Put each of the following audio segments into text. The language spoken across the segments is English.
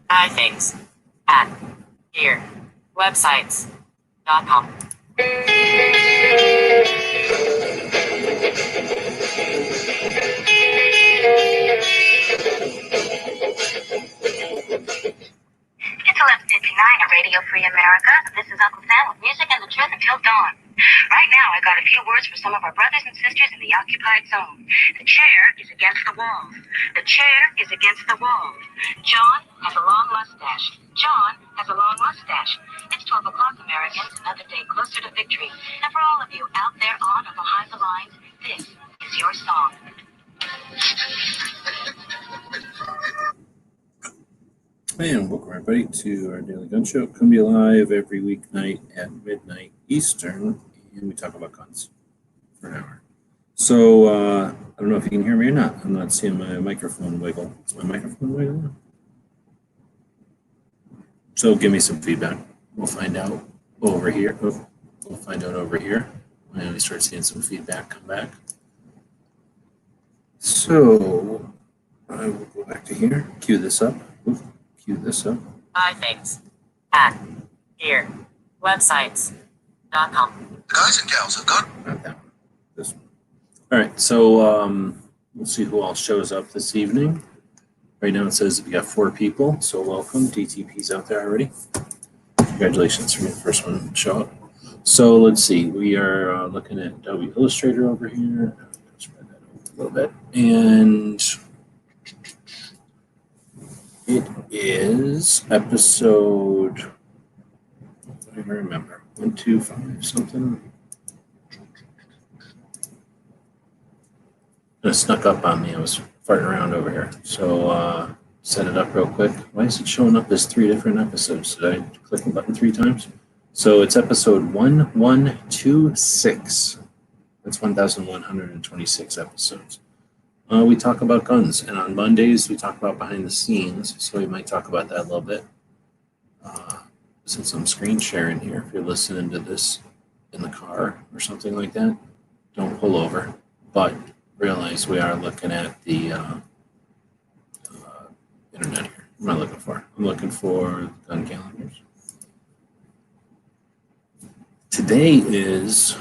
Buy things at here websites.com. It's 11:59 at Radio Free America. This is Uncle Sam with music and the truth until dawn. Right now, I got a few words for some of our brothers and sisters in the occupied zone. The chair is against the wall. The chair is against the wall. John has a long mustache. John has a long mustache. It's 12 o'clock, Americans, another day closer to victory. And for all of you out there on or behind the lines, this is your song. And welcome everybody to our daily gun show. Come to you live every weeknight at midnight Eastern, and we talk about guns for an hour. So I don't know if you can hear me or not. I'm not seeing my microphone wiggle. Is my microphone wiggling? So give me some feedback. We'll find out over here. We'll find out over here when we start seeing some feedback come back. So I will go back to here. Cue this up. Cue this up. Buy things at here websites.com. The guys and gals have got. Not that one. This one. All right. So we'll see who all shows up this evening. Right now it says we got 4 people. So welcome. DTP's out there already. Congratulations for being the first one to show up. So let's see. We are looking at Adobe Illustrator over here. Spread that over a little bit. And it is episode, I don't even remember, 125 something. It snuck up on me. I was farting around over here. So set it up real quick. Why is it showing up as 3 different episodes? Did I click the button 3 times? So it's episode 1126. That's 1,126 episodes. We talk about guns, and on Mondays we talk about behind the scenes, so we might talk about that a little bit. Since I'm screen sharing here, if you're listening to this in the car or something like that, don't pull over, but realize we are looking at the internet here. What am I looking for? I'm looking for gun calendars. Today is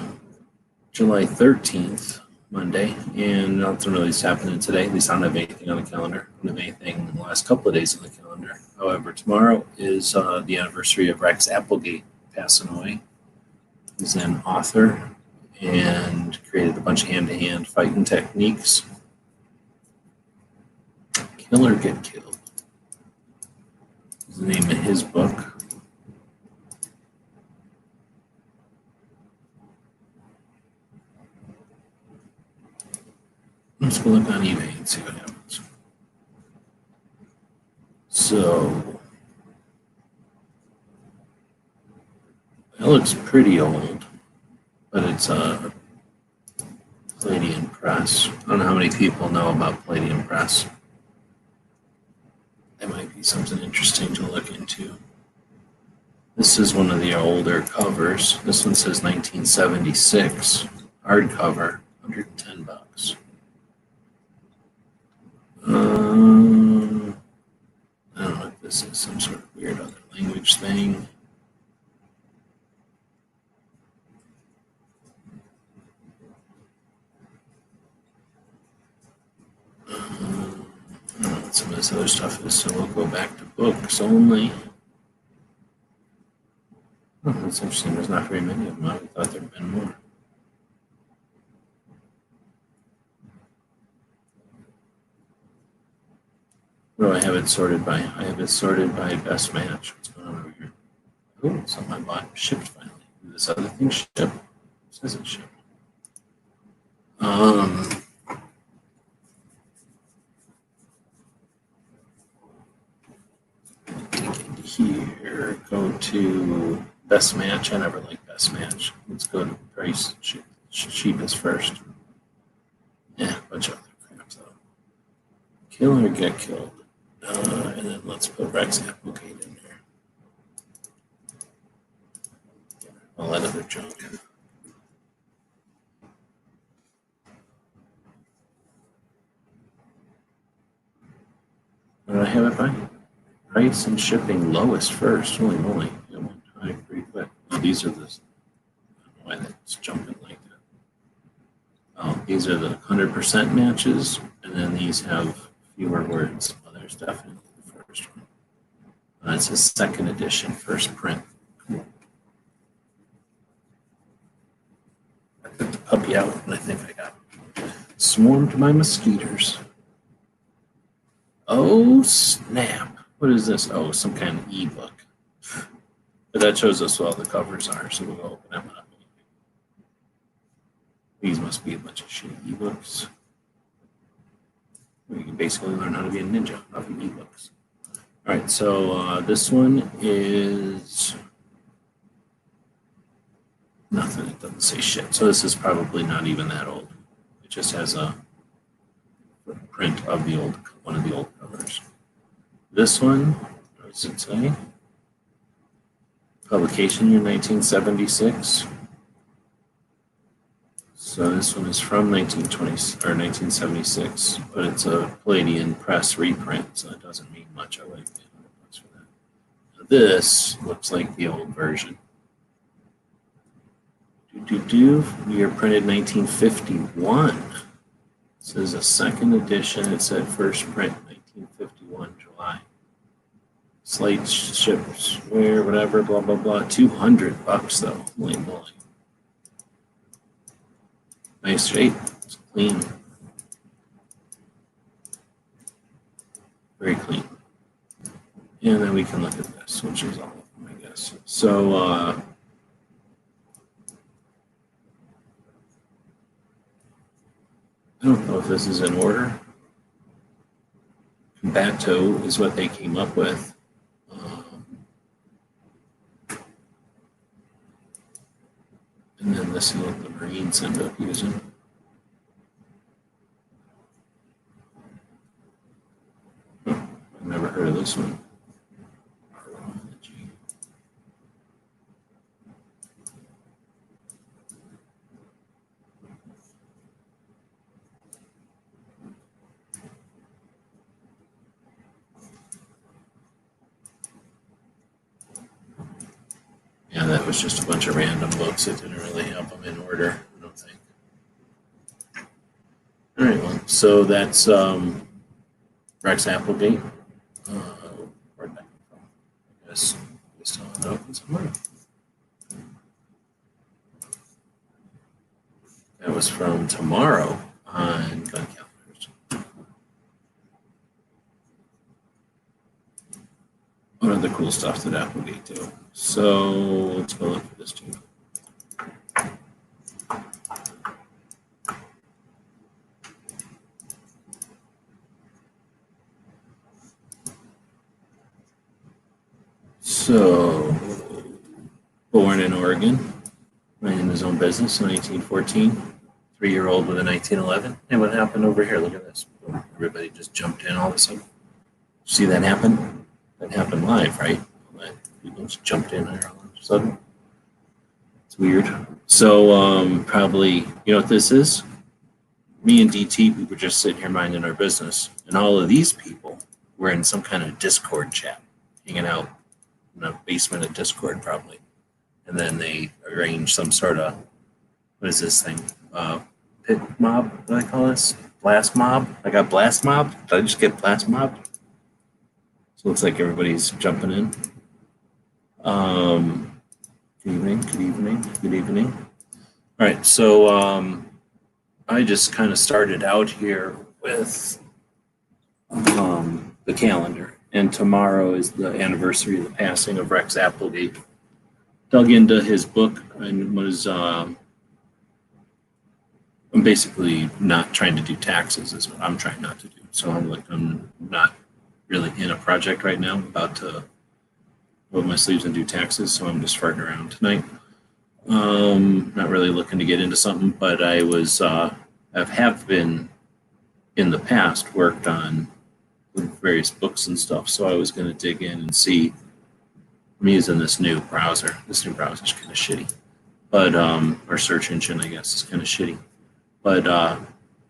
July 13th. Monday, and nothing really is happening today. At least I don't have anything on the calendar. I don't have anything in the last couple of days on the calendar. However, tomorrow is the anniversary of Rex Applegate passing away. He's an author and created a bunch of hand-to-hand fighting techniques. Kill or Get Killed is the name of his book. Let's go look on eBay and see what happens. So, that looks pretty old, but it's a Palladium Press. I don't know how many people know about Palladium Press. That might be something interesting to look into. This is one of the older covers. This one says 1976, hardcover, $110. I don't know if this is some sort of weird other language thing. I don't know what some of this other stuff is, so we'll go back to books only. Oh, that's interesting. There's not very many of them. I thought there'd been more. Where do I have it sorted by? I have it sorted by best match. What's going on over here? Oh, something I bought shipped finally. This other thing shipped. It says it shipped. Here, go to best match. I never like best match. Let's go to price cheapest first. Yeah, a bunch of other crap though. Kill or Get Killed. And then let's put Rex Applegate in there. All that other junk. What did I have it by? Price and shipping lowest first. Holy moly. It went high pretty quick. Oh, these are the, I don't know why that's jumping like that. Oh, these are the 100% matches, and then these have fewer words. Oh, there's definitely the first one. It's a second edition, first print. Cool. I took the puppy out, and I think I got swarmed by mosquitoes. Oh, snap. What is this? Oh, some kind of ebook. But that shows us what all the covers are, so we'll open them up. These must be a bunch of shitty ebooks. You can basically learn how to be a ninja off of ebooks. All right, so this one is nothing. It doesn't say shit. So this is probably not even that old. It just has a print of the old, one of the old covers. This one, what does it say? Publication year 1976. So this one is from 1920 or 1976, but it's a Palladian Press reprint, so it doesn't mean much. I like it. $100 for that. This looks like the old version. Year printed 1951. This is a second edition. It said first print 1951 July. Slate ships where whatever blah blah blah. $200 though. Holy moly. Nice shape. It's clean. Very clean. And then we can look at this, which is all of them, I guess. So, I don't know if this is in order. Combato is what they came up with. And then this is what the Marines end up using. I've never heard of this one. Yeah, that was just a bunch of random books. It didn't really have them in order, I don't think. All right, well, so that's Rex Applegate. Where'd that come from? I guess we still have it open somewhere. That was from tomorrow on Gun Calendars. One of the cool stuff that Applegate do. So let's go look at this too. So, born in Oregon, running his own business in 1914, 3-year-old with a 1911. And what happened over here? Look at this. Everybody just jumped in all of a sudden. See that happen? That happened live, right? People just jumped in there all of a sudden. It's weird. So probably, you know what this is? Me and DT, we were just sitting here minding our business. And all of these people were in some kind of Discord chat, hanging out in the basement of Discord probably. And then they arranged some sort of, what is this thing? Pit mob, what do I call this? Blast mob? I got blast mob? Did I just get blast mob? So it looks like everybody's jumping in. Good evening, good evening, good evening. All right, so I just kind of started out here with the calendar, and tomorrow is the anniversary of the passing of Rex Applegate. Dug into his book and was I'm basically not trying to do taxes is what I'm trying not to do. So I'm not really in a project right now. I'm about to roll my sleeves and do taxes, so I'm just farting around tonight. Not really looking to get into something, but I was have been in the past worked on various books and stuff. So I was going to dig in and see. I'm using this new browser. This new browser is kind of shitty, but our search engine, I guess, is kind of shitty. But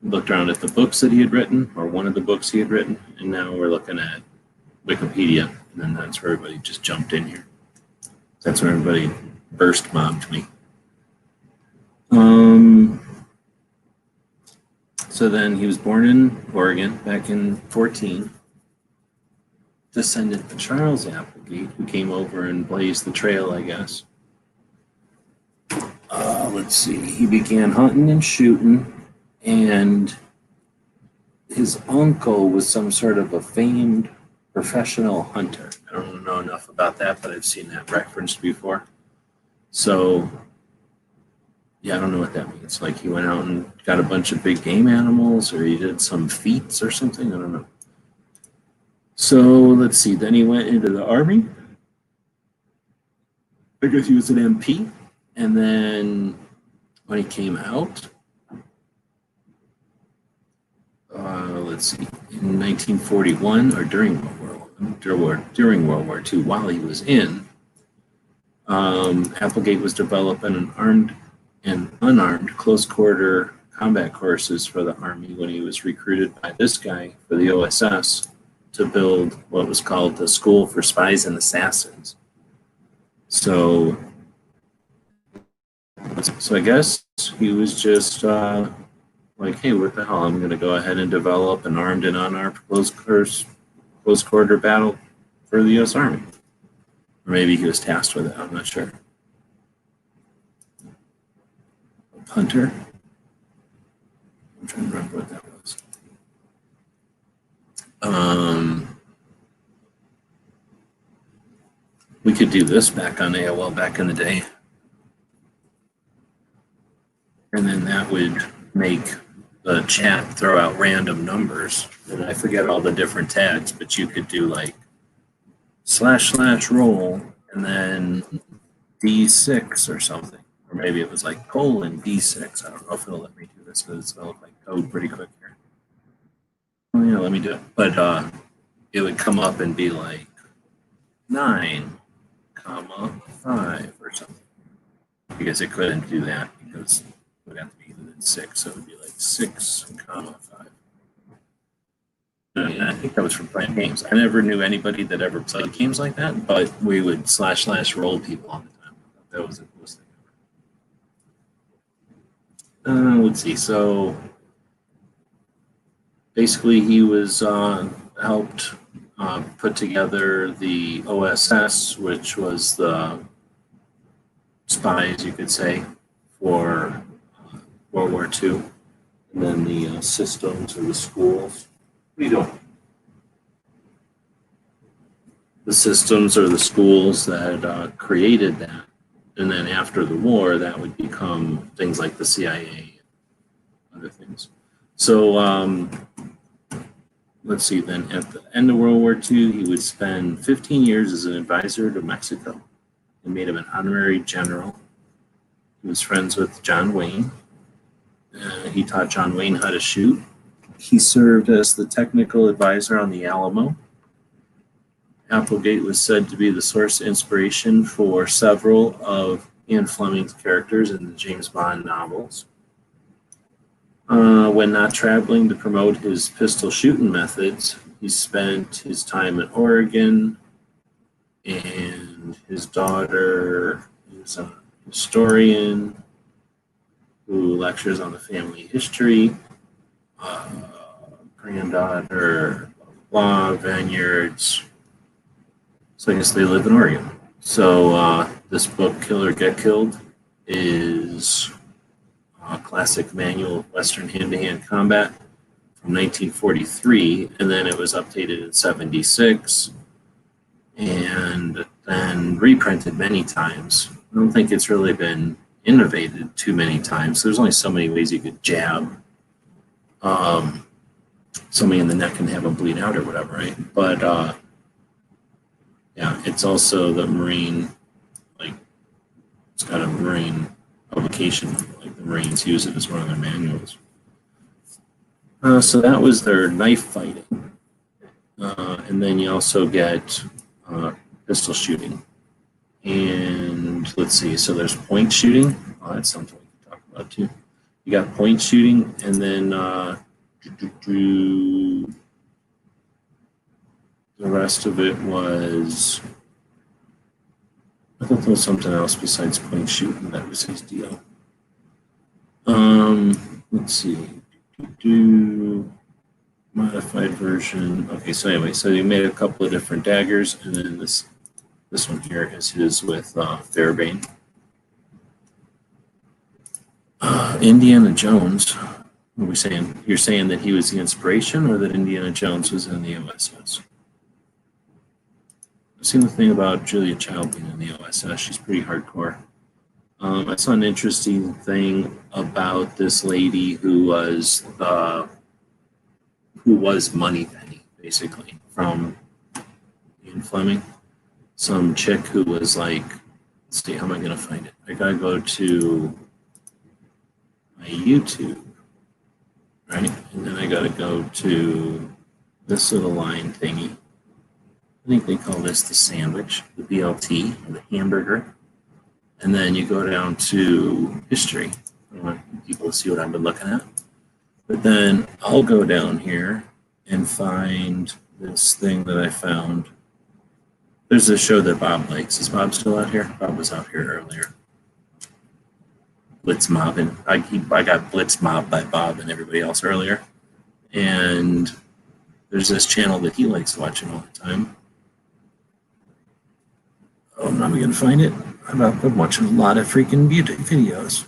looked around at the books that he had written, or one of the books he had written, and now we're looking at Wikipedia And then that's where everybody just jumped in here. That's when everybody burst mobbed me. So then he was born in Oregon back in 14. Descendant of Charles Applegate, who came over and blazed the trail, I guess. Let's see. He began hunting and shooting, and his uncle was some sort of a famed professional hunter. I don't know enough about that, but I've seen that referenced before. So, yeah, I don't know what that means. Like he went out and got a bunch of big game animals, or he did some feats or something. I don't know. So let's see. Then he went into the army. I guess he was an MP. And then when he came out, let's see, in 1941 or during World War II, while he was in, Applegate was developing an armed and unarmed close quarter combat courses for the Army when he was recruited by this guy for the OSS to build what was called the School for Spies and Assassins. So I guess he was just like, hey, what the hell? I'm going to go ahead and develop an armed and unarmed close quarter battle for the U.S. Army. Or maybe he was tasked with it. I'm not sure. Hunter. I'm trying to remember what that was. We could do this back on AOL back in the day. And then that would make the chat throw out random numbers. And I forget all the different tags, but you could do like // and then D6 or something. Or maybe it was like :D6. I don't know if it'll let me do this, but it's going to look like code pretty quick here. Oh yeah, let me do it. But it would come up and be like 9, 5 or something. Because it couldn't do that because it would have to be even in 6. So it would be like 6, 5. And I think that was from playing games. I never knew anybody that ever played games like that, but we would / roll people all the time. That was the coolest thing. Let's see. So basically, he was helped put together the OSS, which was the spies, you could say, for World War II, and then the systems or the schools. What are you doing? The systems or the schools that created that, and then after the war, that would become things like the CIA and other things. So let's see, then at the end of World War II, he would spend 15 years as an advisor to Mexico. They made him an honorary general. He was friends with John Wayne. He taught John Wayne how to shoot. He served as the technical advisor on the Alamo. Applegate was said to be the source of inspiration for several of Ian Fleming's characters in the James Bond novels. When not traveling to promote his pistol shooting methods, he spent his time in Oregon, and his daughter is a historian who lectures on the family history. Granddaughter, blah, vineyards. So I guess they live in Oregon. So this book, Kill or Get Killed, is a classic manual of Western hand-to-hand combat from 1943, and then it was updated in 76 and then reprinted many times. I don't think it's really been innovated too many times. There's only so many ways you could jab somebody in the neck and have them bleed out or whatever, right? But yeah, it's also the Marine, like, it's got a Marine publication, like the Marines use it as one of their manuals. So that was their knife fighting. And then you also get pistol shooting. And let's see, so there's point shooting. Oh, that's something we can talk about too. You got point shooting, and then The rest of it was, I thought there was something else besides point shooting. That was his deal. Let's see. Modified version. Okay, so anyway, so he made a couple of different daggers, and then this one here is his with Fairbairn. Indiana Jones. What are we saying? You're saying that he was the inspiration, or that Indiana Jones was in the OSS? I've seen the thing about Julia Child being in the OSS. She's pretty hardcore. I saw an interesting thing about this lady who was Moneypenny, basically, from Ian Fleming. Some chick who was like, let's see, how am I going to find it? I got to go to my YouTube, right? And then I got to go to this little line thingy. I think they call this the sandwich, the BLT, or the hamburger. And then you go down to history. I want people to see what I've been looking at. But then I'll go down here and find this thing that I found. There's a show that Bob likes. Is Bob still out here? Bob was out here earlier. Blitz mobbing. I got blitz mobbed by Bob and everybody else earlier. And there's this channel that he likes watching all the time. Oh, I'm not going to find it. I'm watching a lot of freaking music videos.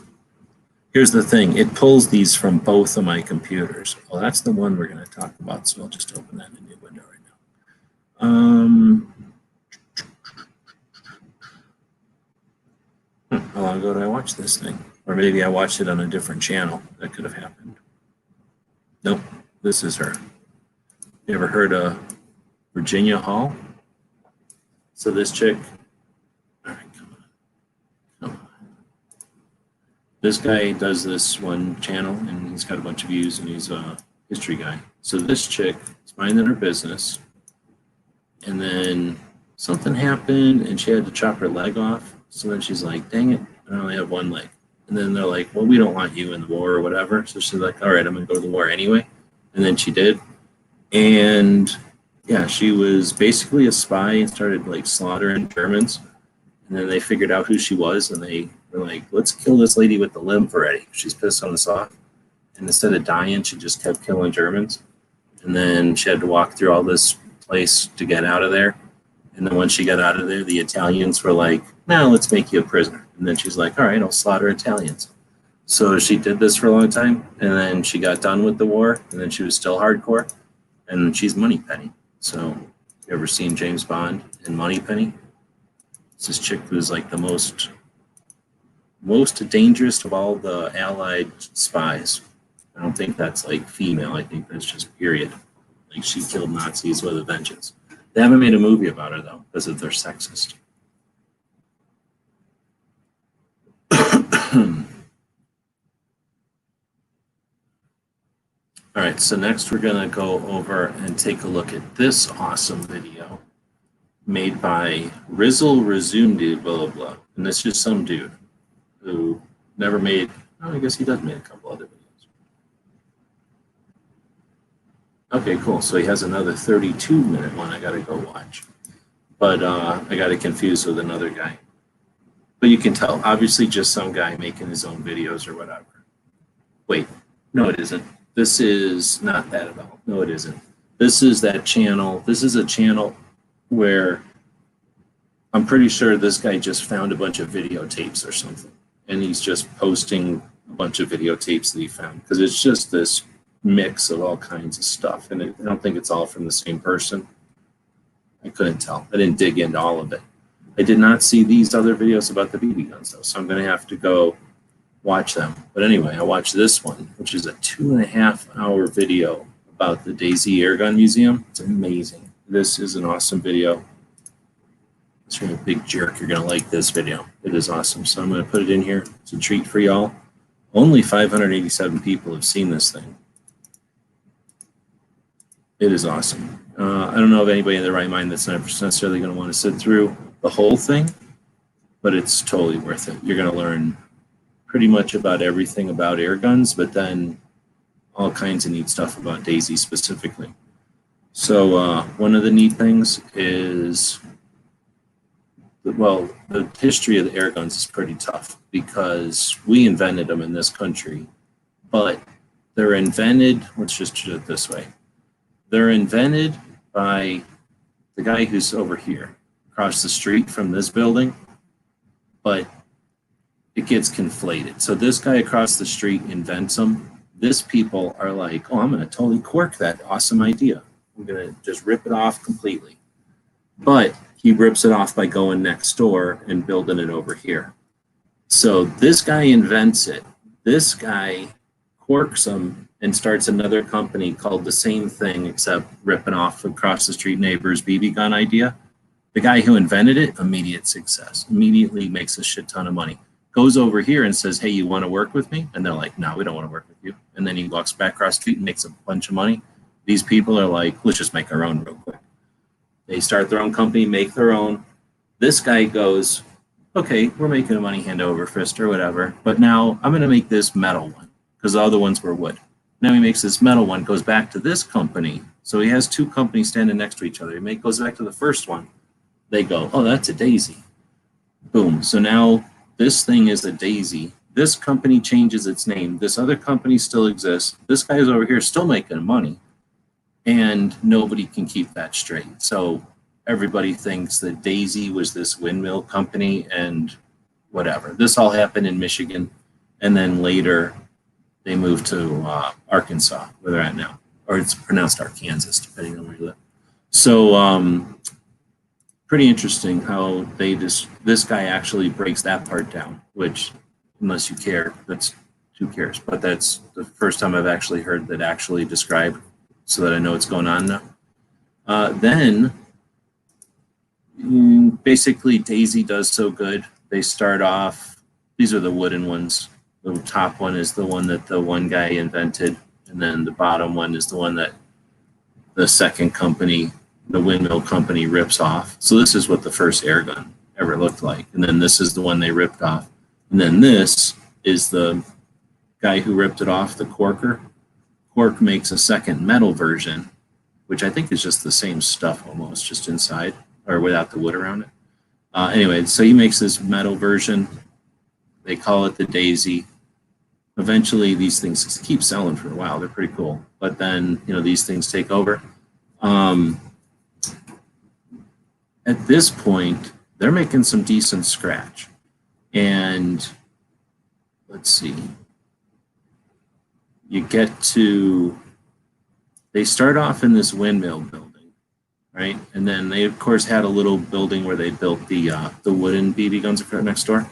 Here's the thing. It pulls these from both of my computers. Well, that's the one we're going to talk about, so I'll just open that in a new window right now. How long ago did I watch this thing? Or maybe I watched it on a different channel. That could have happened. Nope, this is her. You ever heard of Virginia Hall? So this chick, all right, come on. This guy does this one channel, and he's got a bunch of views, and he's a history guy. So this chick is minding her business, and then something happened, and she had to chop her leg off. So then she's like, dang it, I only have one leg. And then they're like, well, we don't want you in the war or whatever. So she's like, all right, I'm going to go to the war anyway. And then she did. And yeah, she was basically a spy and started like slaughtering Germans. And then they figured out who she was, and they were like, let's kill this lady with the lymph already. She's pissed us off. And instead of dying, she just kept killing Germans. And then she had to walk through all this place to get out of there. And then when she got out of there, the Italians were like, now let's make you a prisoner. And then she's like, all right, I'll slaughter Italians. So she did this for a long time, and then she got done with the war, and then she was still hardcore, and she's Moneypenny. So you ever seen James Bond in Moneypenny? It's this chick who's like the most dangerous of all the Allied spies. I don't think that's like female. I think that's just period. Like she killed Nazis with a vengeance. They haven't made a movie about her though, because they're sexist. All right, so next we're gonna go over and take a look at this awesome video made by Rizzle Resumed, blah, blah, blah. And that's just some dude who never made, oh, I guess he does make a couple other videos. Okay, cool. So he has another 32-minute one I gotta go watch. But I got it confused with another guy. But you can tell, obviously just some guy making his own videos or whatever. Wait, no it isn't. This is not that at all. No, it isn't. This is that channel. This is a channel where I'm pretty sure this guy just found a bunch of videotapes or something. And he's just posting a bunch of videotapes that he found. Because it's just this mix of all kinds of stuff. And I don't think it's all from the same person. I couldn't tell. I didn't dig into all of it. I did not see these other videos about the BB guns, though. So I'm going to have to go watch them. But anyway, I watched this one, which is a 2.5-hour video about the Daisy Airgun Museum. It's amazing. This is an awesome video. If you're a big jerk, you're going to like this video. It is awesome. So I'm going to put it in here. It's a treat for y'all. Only 587 people have seen this thing. It is awesome. I don't know of anybody in their right mind that's not necessarily going to want to sit through the whole thing, but it's totally worth it. You're going to learn pretty much about everything about air guns, but then all kinds of neat stuff about Daisy specifically. So one of the neat things is, well, the history of the air guns is pretty tough because we invented them in this country, but they're invented, let's just put it this way. They're invented by the guy who's over here across the street from this building, but it gets conflated. So this guy across the street invents them. This people are like, oh, I'm going to totally cork that awesome idea. I'm going to just rip it off completely. But he rips it off by going next door and building it over here. So this guy invents it. This guy corks them and starts another company called the same thing, except ripping off across the street neighbor's BB gun idea. The guy who invented it, immediate success, immediately makes a shit ton of money. Goes over here and says, hey, you want to work with me? And they're like, no, we don't want to work with you. And then he walks back across the street and makes a bunch of money. These people are like, let's just make our own real quick. They start their own company, make their own. This guy goes, okay, we're making a money hand over fist or whatever, but now I'm going to make this metal one because the other ones were wood. Now he makes this metal one, goes back to this company. So he has two companies standing next to each other. He goes back to the first one. They go, oh, that's a daisy. Boom. So now this thing is a daisy. This company changes its name. This other company still exists. This guy's over here still making money. And nobody can keep that straight. So everybody thinks that Daisy was this windmill company and whatever. This all happened in Michigan. And then later they moved to Arkansas, where they're at now. Or it's pronounced Arkansas, depending on where you live. So pretty interesting how they just, this guy actually breaks that part down, which, unless you care, that's who cares. But that's the first time I've actually heard that actually described, so that I know what's going on now. Then, basically, Daisy does so good. They start off, these are the wooden ones. The top one is the one that the one guy invented, and then the bottom one is the one that the second company, the windmill company, rips off. So this is what the first air gun ever looked like. And then this is the one they ripped off. And then this is the guy who ripped it off, the corker. Cork makes a second metal version, which I think is just the same stuff almost, just inside or without the wood around it. Anyway, so he makes this metal version. They call it the Daisy. Eventually, these things keep selling for a while. They're pretty cool. But then, these things take over. At this point, they're making some decent scratch. And let's see. You get to, they start off in this windmill building, right? And then they, of course, had a little building where they built the wooden BB guns next door.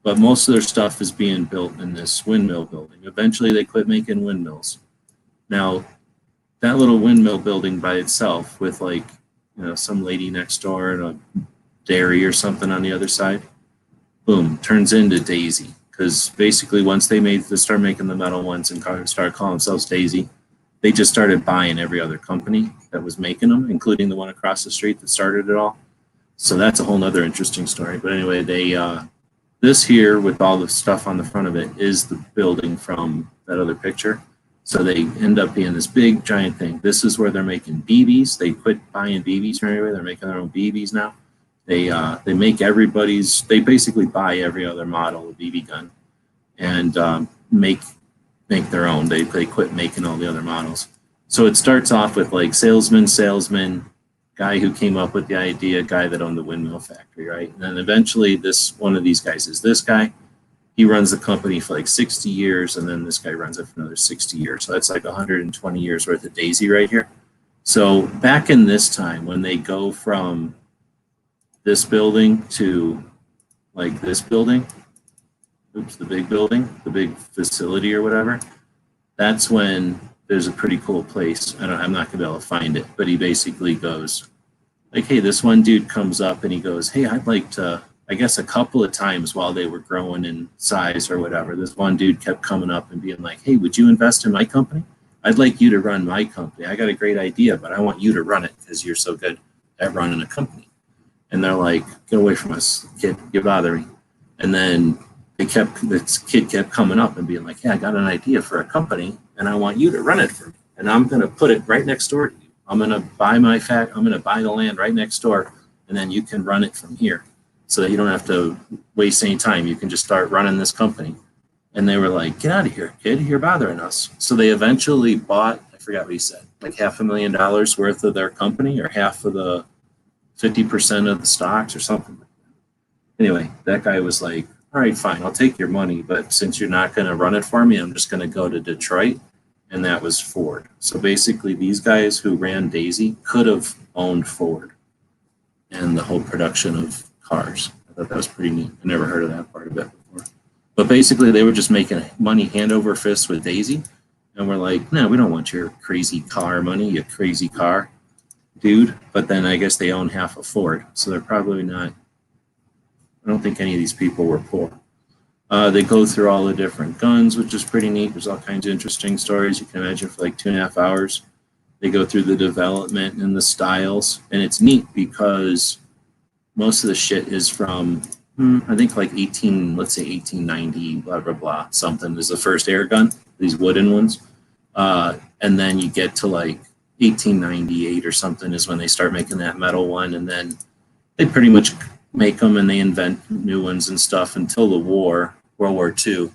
But most of their stuff is being built in this windmill building. Eventually, they quit making windmills. Now, that little windmill building by itself with some lady next door and a dairy or something on the other side, boom, turns into Daisy. Because basically, once they start making the metal ones and started calling themselves Daisy, they just started buying every other company that was making them, including the one across the street that started it all. So that's a whole nother interesting story. But anyway, this here with all the stuff on the front of it is the building from that other picture. So they end up being this big giant thing. This is where they're making BBs. They quit buying BBs from everywhere. They're making their own BBs now. They make everybody's, they basically buy every other model of BB gun and make their own. They quit making all the other models. So it starts off with salesman, guy who came up with the idea, guy that owned the windmill factory, right? And then eventually one of these guys is this guy. He runs the company for 60 years, and then this guy runs it for another 60 years. So that's 120 years worth of Daisy right here. So back in this time, when they go from this building to this building, the big building, the big facility or whatever, that's when there's a pretty cool place. I'm not gonna be able to find it, but he basically goes hey, this one dude comes up and he goes, hey, I'd like to, I guess a couple of times while they were growing in size or whatever, this one dude kept coming up and being like, hey, would you invest in my company? I'd like you to run my company. I got a great idea, but I want you to run it because you're so good at running a company. And they're like, get away from us, kid, you're bothering me. And then this kid kept coming up and being like, hey, I got an idea for a company and I want you to run it for me. And I'm going to put it right next door to you. I'm gonna buy I'm gonna buy the land right next door, and then you can run it from here, so that you don't have to waste any time. You can just start running this company." And they were like, "Get out of here, kid! You're bothering us." So they eventually bought, I forgot what he said, like $500,000 worth of their company, or half of the 50% of the stocks or something. Anyway, that guy was like, "All right, fine, I'll take your money, but since you're not going to run it for me, I'm just going to go to Detroit." And that was Ford. So basically, these guys who ran Daisy could have owned Ford and the whole production of cars. I thought that was pretty neat. I never heard of that part of it before. But basically, they were just making money hand over fist with Daisy. And we're like, "No, we don't want your crazy car money, you crazy car dude." But then I guess they own half of Ford. So they're probably not, I don't think any of these people were poor. They go through all the different guns, which is pretty neat. There's all kinds of interesting stories you can imagine for like 2.5 hours. They go through the development and the styles. And it's neat because most of the shit is from, I think like let's say 1890, blah, blah, blah, something is the first air gun, these wooden ones. And then you get to like 1898 or something is when they start making that metal one. And then they pretty much make them and they invent new ones and stuff until the World War II.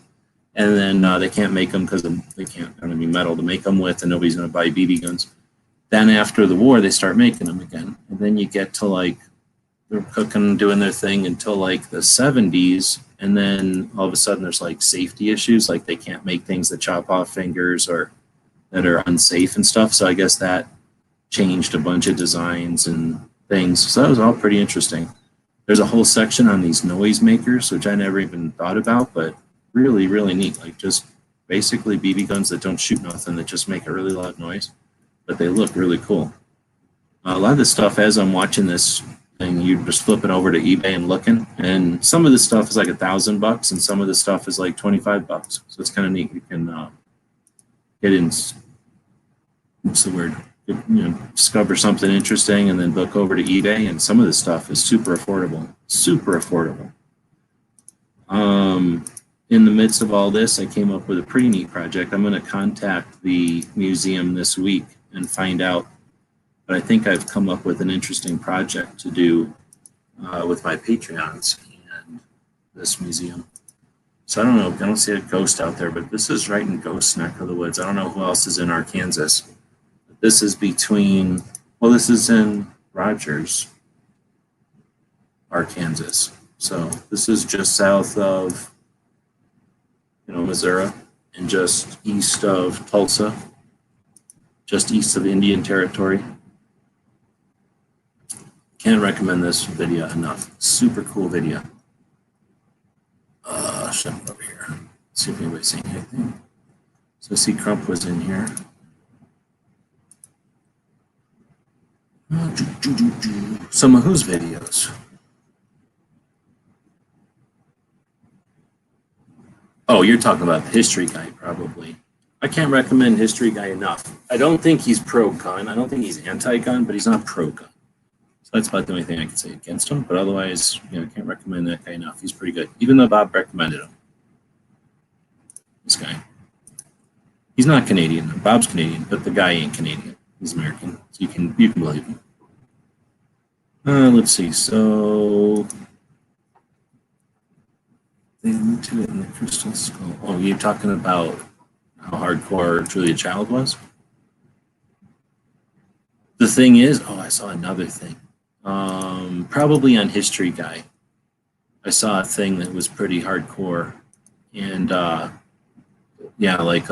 And then they can't make them because they can't, I mean, metal to make them with, and nobody's going to buy BB guns. Then after the war, they start making them again. And then you get to like, they're cooking, doing their thing until like the 70s. And then all of a sudden there's like safety issues, like they can't make things that chop off fingers or that are unsafe and stuff. So I guess that changed a bunch of designs and things. So that was all pretty interesting. There's a whole section on these noise makers, which I never even thought about, but really, really neat. Like just basically BB guns that don't shoot nothing, that just make a really loud noise, but they look really cool. A lot of this stuff, as I'm watching this thing, you just flip it over to eBay and looking, and some of the stuff is like $1,000 and some of the stuff is like $25. So it's kind of neat. You can get in, what's the word? Discover something interesting and then book over to eBay, and some of this stuff is super affordable. In the midst of all this, I came up with a pretty neat project. I'm going to contact the museum this week and find out, but I think I've come up with an interesting project to do with my Patreons and this museum. So I don't know, I don't see a ghost out there, but this is right in Ghost neck of the woods. I don't know who else is in Arkansas. This is between, well, this is in Rogers, Arkansas. So this is just south of, Missouri, and just east of Tulsa, just east of Indian Territory. Can't recommend this video enough. Super cool video. Shut up over here. Let's see if anybody's saying anything. So see, Crump was in here. Some of whose videos? Oh, you're talking about the History Guy, probably. I can't recommend History Guy enough. I don't think he's pro-gun. I don't think he's anti-gun, but he's not pro-gun. So that's about the only thing I can say against him. But otherwise, I can't recommend that guy enough. He's pretty good, even though Bob recommended him. This guy. He's not Canadian. Bob's Canadian, but the guy ain't Canadian. He's American. So you can believe him. Let's see. So they moved to it in the Crystal Skull. Oh, you're talking about how hardcore Julia Child was? The thing is, I saw another thing. Probably on History Guy. I saw a thing that was pretty hardcore. And like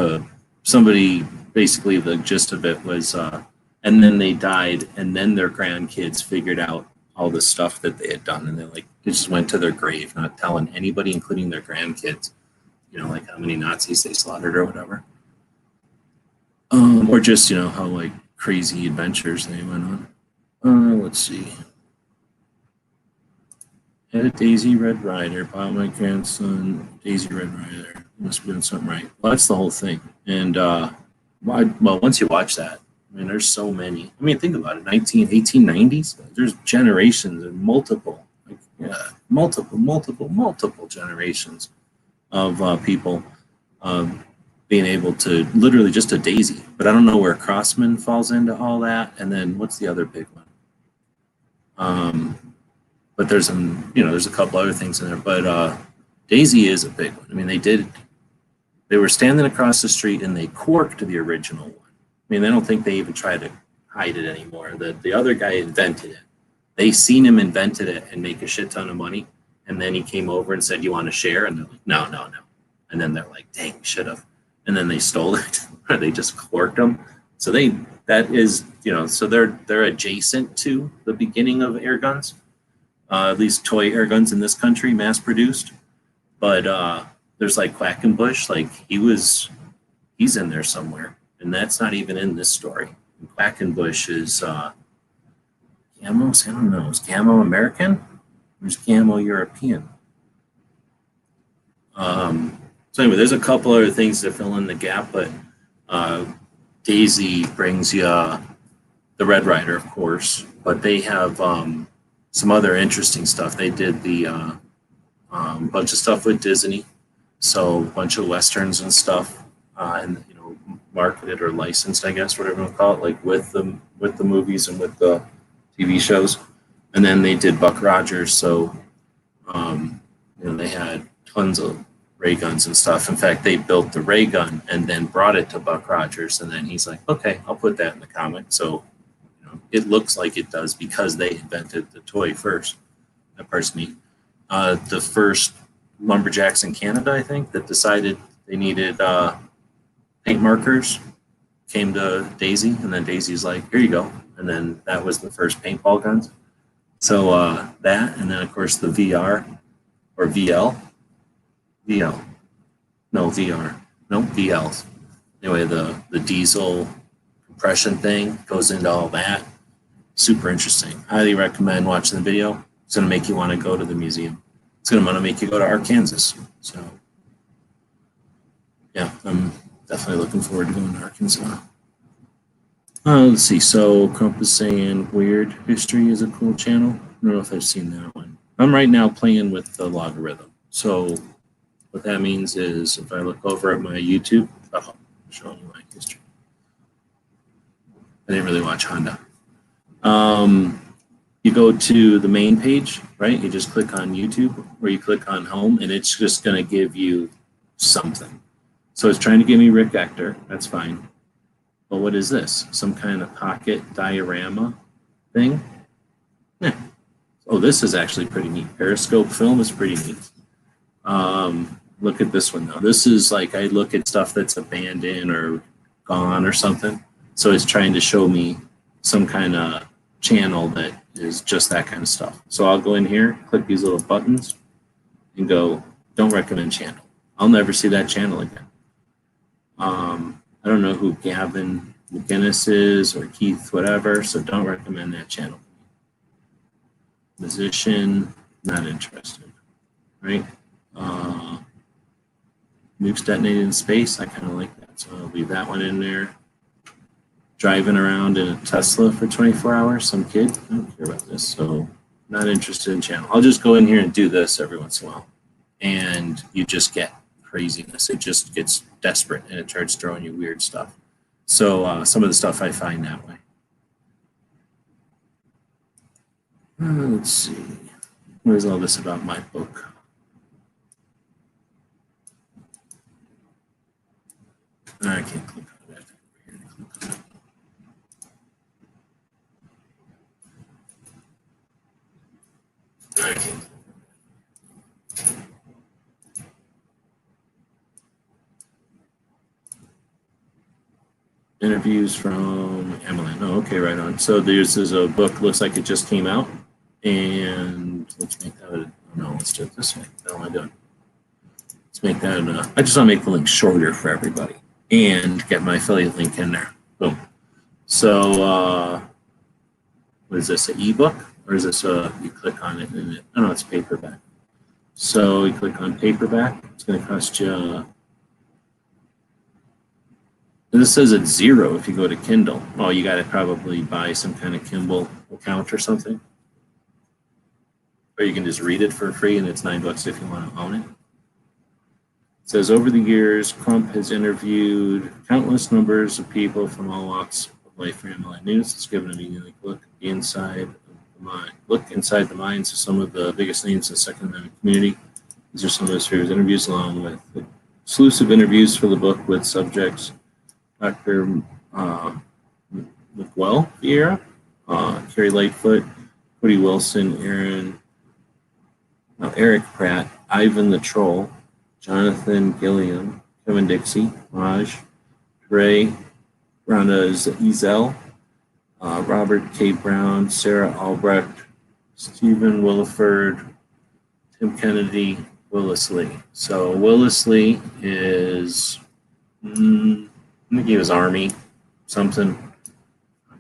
somebody, basically the gist of it was, and then they died, and then their grandkids figured out all the stuff that they had done, and they just went to their grave, not telling anybody, including their grandkids, like how many Nazis they slaughtered or whatever, or just how crazy adventures they went on. Let's see. Had a Daisy Red Rider. Bought my grandson Daisy Red Rider. Must be doing something right. Well, that's the whole thing. And once you watch that, there's so many. Think about it. 1890s. There's generations and multiple generations of people being able to literally just a daisy, but I don't know where Crossman falls into all that. And then what's the other big one? But there's there's a couple other things in there, but Daisy is a big one. I mean, they were standing across the street and they corked the original one. I mean, I don't think they even tried to hide it anymore. The other guy invented it. They seen him invented it and make a shit ton of money. And then he came over and said, "You want to share?" And they're like, "No, no, no." And then they're like, "Dang, we should have." And then they stole it, or they just corked them. So that is, so they're adjacent to the beginning of air guns, at least toy air guns in this country, mass produced. But there's like Quackenbush, like he's in there somewhere, and that's not even in this story. Quackenbush is Gamo. I don't know. Is Gamo American? Or is Gamo European? So anyway, there's a couple other things to fill in the gap, but Daisy brings you the Red Rider, of course, but they have some other interesting stuff. They did the bunch of stuff with Disney, so a bunch of westerns and stuff, and marketed or licensed, I guess, whatever you call it, like with the movies and with the TV shows. And then they did Buck Rogers, so they had tons of ray guns and stuff. In fact, they built the ray gun and then brought it to Buck Rogers, and then he's like, "Okay, I'll put that in the comic." So it looks like it does because they invented the toy first. That part's neat. The first lumberjacks in Canada, I think, that decided they needed paint markers came to Daisy, and then Daisy's like, "Here you go." And then that was the first paintball guns. So that, and then of course the VR or VL. No, VR. No, VLs. Anyway, the diesel compression thing goes into all that. Super interesting. Highly recommend watching the video. It's going to make you want to go to the museum. It's going to want to make you go to Arkansas. So, yeah, I'm definitely looking forward to going to Arkansas. Let's see. So, Crump is saying Weird History is a cool channel. I don't know if I've seen that one. I'm right now playing with the logarithm. So, what that means is if I look over at my YouTube, I'm showing you my history. I didn't really watch Honda. You go to the main page, right? You just click on YouTube or you click on home, and it's just going to give you something. So it's trying to give me Rick Ector. That's fine. But what is this? Some kind of pocket diorama thing? Yeah. Oh, this is actually pretty neat. Periscope film is pretty neat. Look at this one though. This is like I look at stuff that's abandoned or gone or something. So it's trying to show me some kind of channel that is just that kind of stuff. So I'll go in here, click these little buttons, and go, don't recommend channel. I'll never see that channel again. I don't know who Gavin McGinnis is or Keith whatever, so don't recommend that channel. Musician, not interested, right? Nukes detonated in space, I kind of like that, so I'll leave that one in there. Driving around in a Tesla for 24 hours, some kid, I don't care about this, so not interested in channel. I'll just go in here and do this every once in a while, and you just get craziness. It just gets desperate, and it starts throwing you weird stuff. So some of the stuff I find that way. Let's see. What is all this about my book? I can't click on that. I can't. Interviews from Emily. Oh, okay, right on. So this is a book, looks like it just came out. And let's make that, no, let's do it this way. What am I doing? Let's make that, I just want to make the link shorter for everybody and get my affiliate link in there. Boom. So, what is this, an ebook? Or is this you click on it and oh no, it's paperback. So you click on paperback, it's going to cost you, and this says it's $0 if you go to Kindle. Oh, you got to probably buy some kind of Kindle account or something. Or you can just read it for free, and it's $9 if you want to own it. It says, over the years, Crump has interviewed countless numbers of people from all walks of life for MLN News. It's given a unique look inside the minds of some of the biggest names in the Second Amendment community. These are some of his favorite interviews, along with exclusive interviews for the book with subjects Dr. McWell Vieira, Carrie Lightfoot, Cody Wilson, Eric Pratt, Ivan the Troll, Jonathan Gilliam, Kevin Dixie, Raj, Ray, Rhonda Ezel, Robert K. Brown, Sarah Albrecht, Stephen Williford, Tim Kennedy, Willis Lee. So Willis Lee is, I think he was Army, something,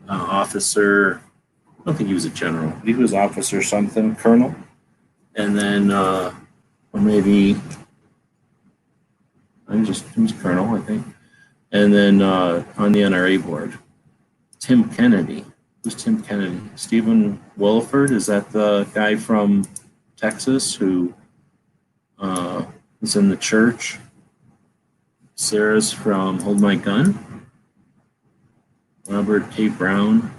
officer. I don't think he was a general. He was officer something, colonel. And then, or maybe, he was colonel, I think. And then on the NRA board, Tim Kennedy. Who's Tim Kennedy? Stephen Williford, is that the guy from Texas who was in the church? Sarah's from Hold My Gun. Robert K. Brown,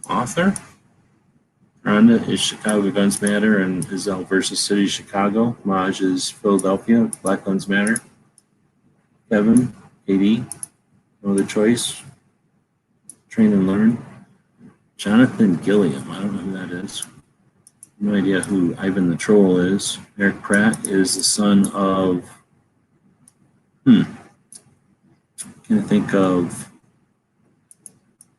author. Rhonda is Chicago Guns Matter and Izell versus City of Chicago. Maj is Philadelphia, Black Guns Matter. Kevin, KD, No Other Choice, Train and Learn. Jonathan Gilliam, I don't know who that is. No idea who Ivan the Troll is. Eric Pratt is the son of, can't think of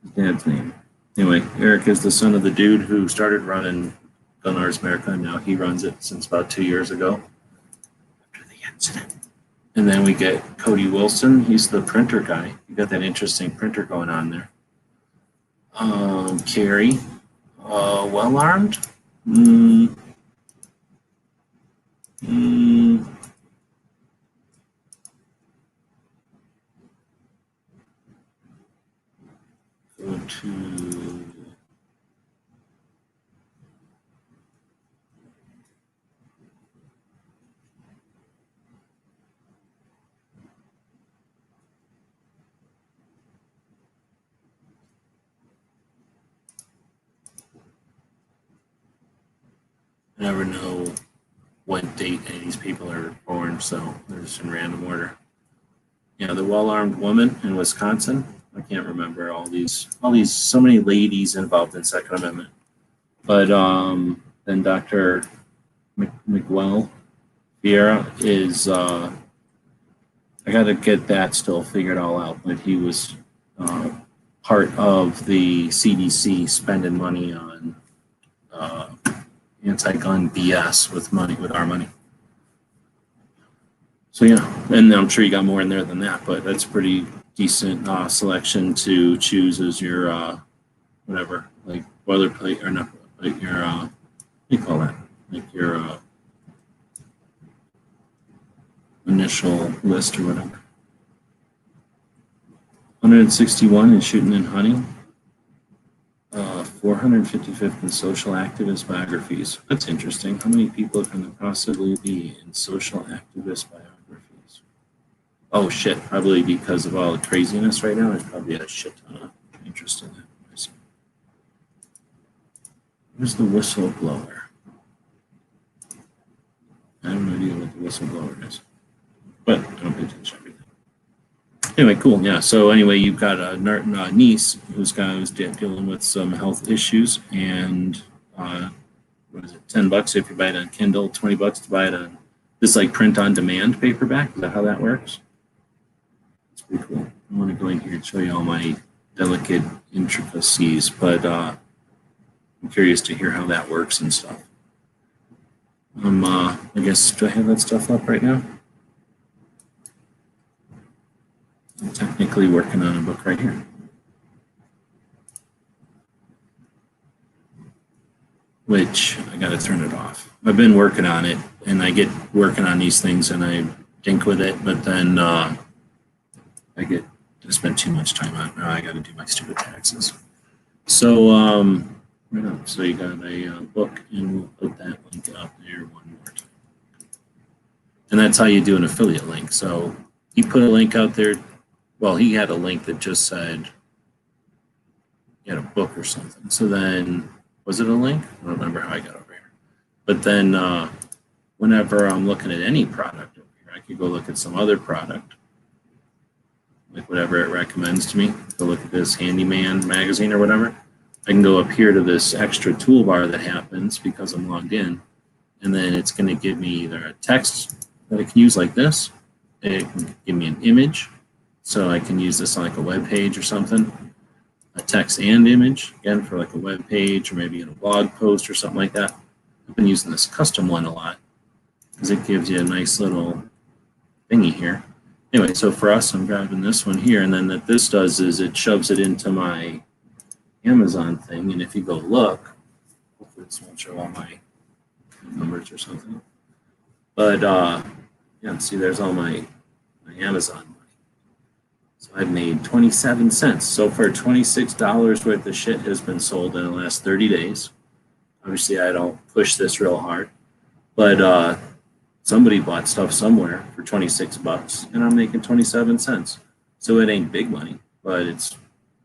his dad's name. Anyway, Eric is the son of the dude who started running Gun Owners America, and now he runs it since about 2 years ago after the incident. And then we get Cody Wilson. He's the printer guy. You got that interesting printer going on there. Carrie, well armed. Go to I never know what date any of these people are born, so they're just in random order. Yeah, the well-armed woman in Wisconsin. I can't remember all these, so many ladies involved in Second Amendment. But then Dr. McWell Vieira is, I got to get that still figured all out, but he was part of the CDC spending money on anti-gun BS with our money. So yeah, and I'm sure you got more in there than that, but that's pretty decent selection to choose as your whatever, like boilerplate or not, like your what do you call that? Like your initial list or whatever. 161 in shooting and hunting. 455th in social activist biographies. That's interesting. How many people can there possibly be in social activist biographies? Oh shit, probably because of all the craziness right now, there's probably a shit ton of interest in that. Where's the whistleblower? I have no idea what the whistleblower is, but I don't pay attention to everything. Anyway, cool. Yeah. So anyway, you've got a niece who's dealing with some health issues, and what is it? $10 if you buy it on Kindle, $20 to buy it on this like print on demand paperback. Is that how that works? It's pretty cool. I want to go in here and show you all my delicate intricacies, but I'm curious to hear how that works and stuff. I guess, do I have that stuff up right now? I'm technically working on a book right here. Which I got to turn it off. I've been working on it, and I get working on these things and I dink with it, but then I get to spend too much time on it. Now I got to do my stupid taxes. So, right on. So you got a book, and we'll put that link up there one more time. And that's how you do an affiliate link. So he put a link out there. Well, he had a link that just said he had a book or something. So then, was it a link? I don't remember how I got over here. But then whenever I'm looking at any product over here, I could go look at some other product, like whatever it recommends to me. Go look at this Handyman magazine or whatever. I can go up here to this extra toolbar that happens because I'm logged in. And then it's going to give me either a text that I can use like this. It can give me an image. So I can use this on like a web page or something. A text and image, again, for like a web page or maybe in a blog post or something like that. I've been using this custom one a lot because it gives you a nice little thingy here. Anyway, so for us, I'm grabbing this one here. And then what this does is it shoves it into my Amazon thing. And if you go look, hopefully this won't show all my numbers or something. But yeah, see, there's all my Amazon money. So I've made 27 cents. So far, $26 worth of shit has been sold in the last 30 days. Obviously, I don't push this real hard, but somebody bought stuff somewhere for 26 bucks, and I'm making 27 cents. So it ain't big money, but it's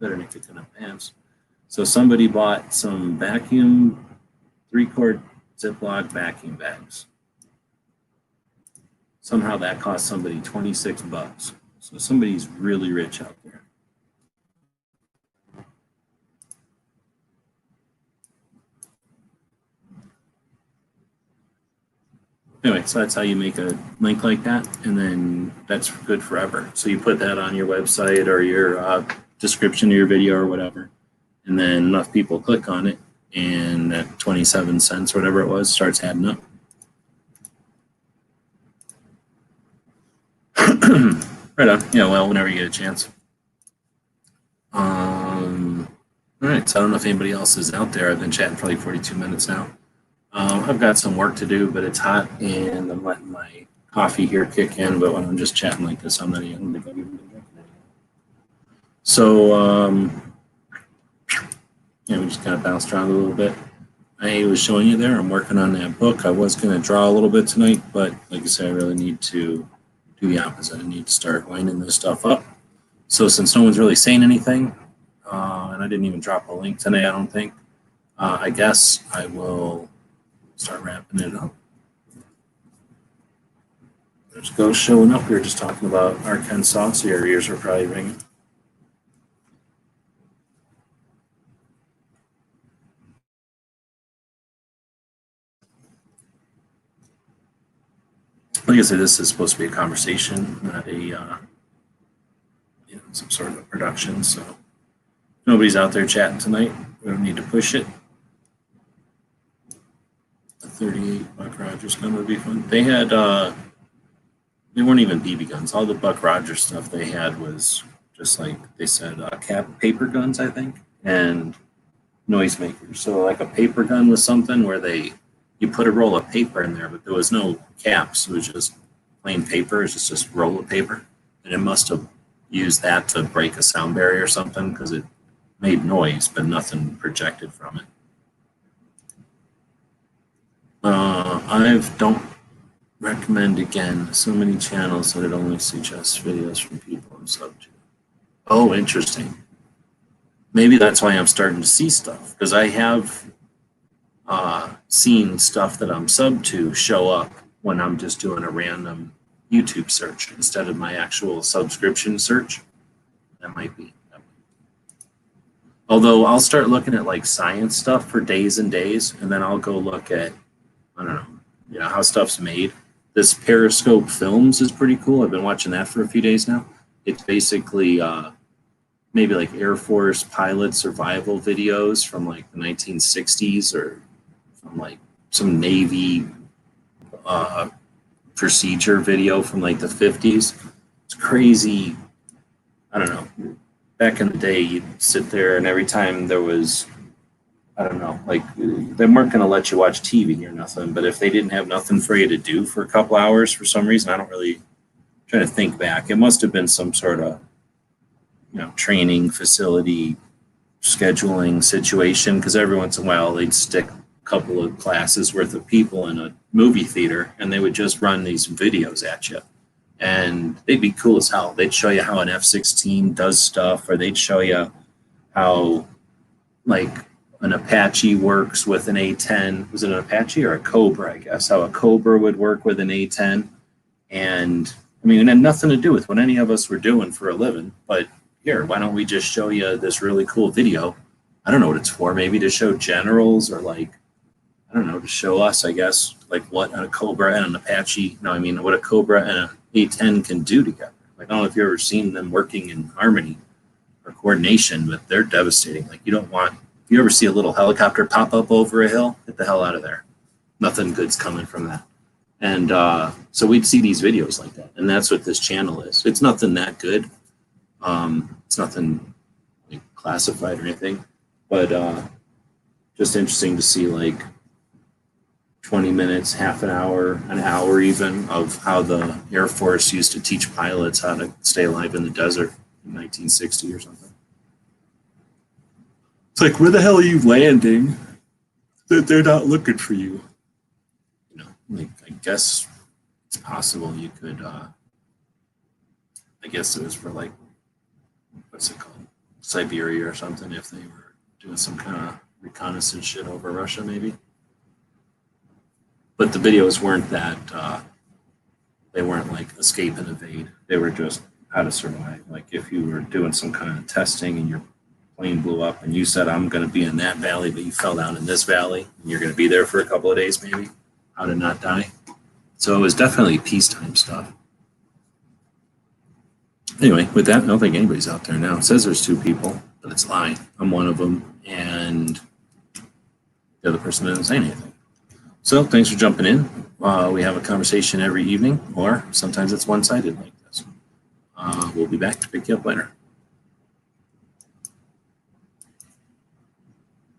better than kicking up pants. So somebody bought some vacuum 3-quart Ziploc vacuum bags. Somehow that cost somebody 26 bucks. So somebody's really rich out there. Anyway, so that's how you make a link like that, and then that's good forever. So you put that on your website or your description of your video or whatever, and then enough people click on it, and that 27 cents or whatever it was starts adding up. Right on. Yeah, well, whenever you get a chance. All right, so I don't know if anybody else is out there. I've been chatting for like 42 minutes now. I've got some work to do, but it's hot, and I'm letting my coffee here kick in. But when I'm just chatting like this, I'm not even drinking it. So, yeah, we just kind of bounced around a little bit. I was showing you there. I'm working on that book. I was going to draw a little bit tonight, but like I said, I really need to do the opposite. I need to start lining this stuff up. So since no one's really saying anything, and I didn't even drop a link today, I don't think, I guess I will start wrapping it up. There's Ghost showing up. We were just talking about Arkansas, so your ears are probably ringing. Like I said, this is supposed to be a conversation, not a some sort of production. So nobody's out there chatting tonight. We don't need to push it. A 38 Buck Rogers gun would be fun. They had they weren't even BB guns. All the Buck Rogers stuff they had was just like they said paper guns, I think, and noisemakers. So like a paper gun was something where you put a roll of paper in there, but there was no caps. It was just plain paper. It's just a roll of paper. And it must have used that to break a sound barrier or something because it made noise, but nothing projected from it. I don't recommend, again, so many channels that it only suggests videos from people I'm sub to. Oh, interesting. Maybe that's why I'm starting to see stuff, because I have seen stuff that I'm sub to show up when I'm just doing a random YouTube search instead of my actual subscription search. That might be. Although I'll start looking at like science stuff for days and days, and then I'll go look at, I don't know, how stuff's made. This Periscope Films is pretty cool. I've been watching that for a few days now. It's basically maybe like Air Force pilot survival videos from like the 1960s or from like some Navy procedure video from like the 50s. It's crazy. I don't know. Back in the day, you'd sit there and every time there was, I don't know, like they weren't going to let you watch TV or nothing, but if they didn't have nothing for you to do for a couple hours for some reason, I don't really try to think back. It must have been some sort of, training facility scheduling situation, because every once in a while they'd stick a couple of classes worth of people in a movie theater, and they would just run these videos at you. And they'd be cool as hell. They'd show you how an F-16 does stuff, or they'd show you how, like, an Apache works with an A-10. Was it an Apache or a Cobra, I guess? How a Cobra would work with an A-10. And, I mean, it had nothing to do with what any of us were doing for a living. But here, why don't we just show you this really cool video? I don't know what it's for. Maybe to show generals, or, like, I don't know, to show us, I guess, like what a Cobra and an Apache, no, I mean, what a Cobra and an A-10 can do together. Like, I don't know if you've ever seen them working in harmony or coordination, but they're devastating. Like, you don't want, if you ever see a little helicopter pop up over a hill, get the hell out of there. Nothing good's coming from that. And so we'd see these videos like that. And that's what this channel is. It's nothing that good. It's nothing like classified or anything, but just interesting to see, like, 20 minutes, half an hour even, of how the Air Force used to teach pilots how to stay alive in the desert in 1960 or something. It's like, where the hell are you landing that they're not looking for you? You know, like, I guess it's possible you could, I guess it was for, like, what's it called? Siberia or something, if they were doing some kind of reconnaissance shit over Russia, maybe. But the videos weren't that, they weren't like escape and evade. They were just how to survive. Like, if you were doing some kind of testing and your plane blew up and you said, I'm going to be in that valley, but you fell down in this valley and you're going to be there for a couple of days maybe, how to not die. So it was definitely peacetime stuff. Anyway, with that, I don't think anybody's out there now. It says there's 2 people, but it's lying. I'm one of them, and the other person didn't say anything. So thanks for jumping in. We have a conversation every evening, or sometimes it's one-sided like this. We'll be back to pick you up later.